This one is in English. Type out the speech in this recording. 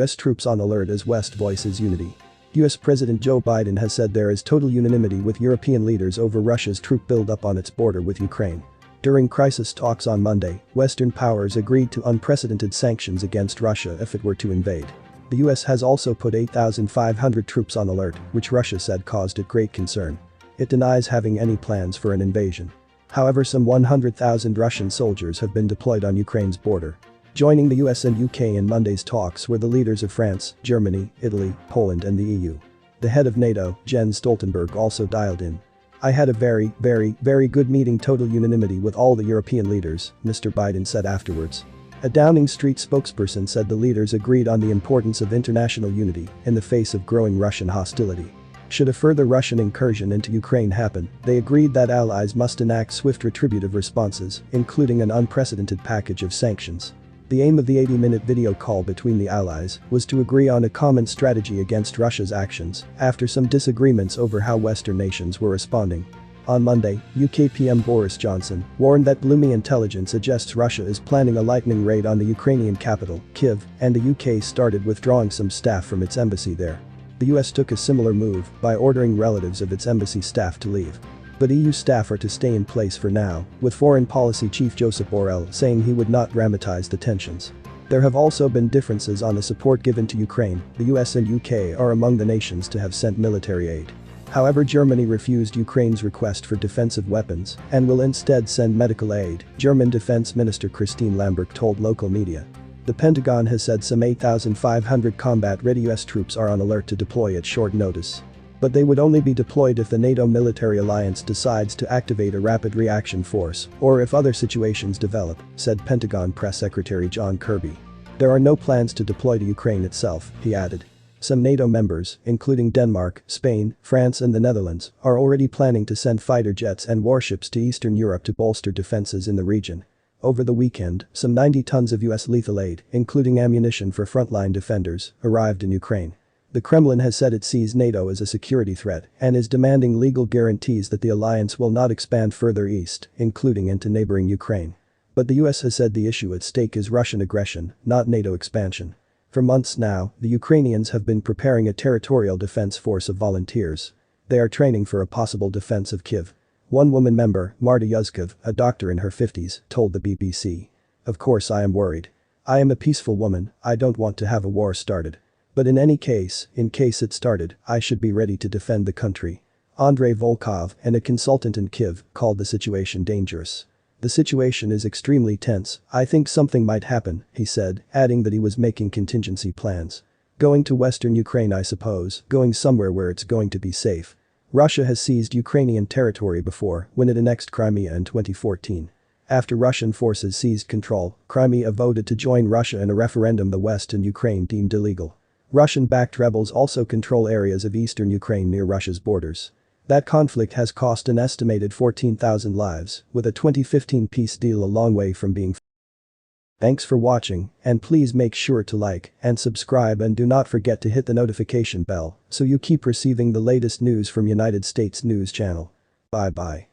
US troops on alert as West voices unity. US President Joe Biden has said there is total unanimity with European leaders over Russia's troop buildup on its border with Ukraine. During crisis talks on Monday, Western powers agreed to unprecedented sanctions against Russia if it were to invade. The US has also put 8,500 troops on alert, which Russia said caused it great concern. It denies having any plans for an invasion. However, some 100,000 Russian soldiers have been deployed on Ukraine's border. Joining the US and UK in Monday's talks were the leaders of France, Germany, Italy, Poland and the EU. The head of NATO, Jens Stoltenberg, also dialed in. "I had a very good meeting, total unanimity with all the European leaders," Mr. Biden said afterwards. A Downing Street spokesperson said the leaders agreed on the importance of international unity in the face of growing Russian hostility. Should a further Russian incursion into Ukraine happen, they agreed that allies must enact swift retributive responses, including an unprecedented package of sanctions. The aim of the 80-minute video call between the allies was to agree on a common strategy against Russia's actions after some disagreements over how Western nations were responding. On Monday, UK PM Boris Johnson warned that gloomy intelligence suggests Russia is planning a lightning raid on the Ukrainian capital, Kyiv, and the UK started withdrawing some staff from its embassy there. The US took a similar move by ordering relatives of its embassy staff to leave. But EU staff are to stay in place for now, with Foreign Policy Chief Josep Borrell saying he would not dramatise the tensions. There have also been differences on the support given to Ukraine. The US and UK are among the nations to have sent military aid. However, Germany refused Ukraine's request for defensive weapons and will instead send medical aid, German Defence Minister Christine Lambrecht told local media. The Pentagon has said some 8,500 combat-ready US troops are on alert to deploy at short notice. But they would only be deployed if the NATO military alliance decides to activate a rapid reaction force or if other situations develop, said Pentagon Press Secretary John Kirby. There are no plans to deploy to Ukraine itself, he added. Some NATO members, including Denmark, Spain, France and the Netherlands, are already planning to send fighter jets and warships to Eastern Europe to bolster defenses in the region. Over the weekend, some 90 tons of US lethal aid, including ammunition for frontline defenders, arrived in Ukraine. The Kremlin has said it sees NATO as a security threat and is demanding legal guarantees that the alliance will not expand further east, including into neighbouring Ukraine. But the US has said the issue at stake is Russian aggression, not NATO expansion. For months now, the Ukrainians have been preparing a territorial defense force of volunteers. They are training for a possible defense of Kyiv. One woman member, Marta Yuzkiv, a doctor in her 50s, told the BBC. "Of course I am worried. I am a peaceful woman, I don't want to have a war started. But in any case, in case it started, I should be ready to defend the country." Andrei Volkov, and a consultant in Kyiv, called the situation dangerous. "The situation is extremely tense, I think something might happen," he said, adding that he was making contingency plans. "Going to western Ukraine, I suppose, going somewhere where it's going to be safe. Russia has seized Ukrainian territory before when it annexed Crimea in 2014. After Russian forces seized control, Crimea voted to join Russia in a referendum the West and Ukraine deemed illegal. Russian-backed rebels also control areas of eastern Ukraine near Russia's borders. That conflict has cost an estimated 14,000 lives, with a 2015 peace deal a long way from being. Thanks for watching, and please make sure to like and subscribe and do not forget to hit the notification bell so you keep receiving the latest news from United States News Channel. Bye bye.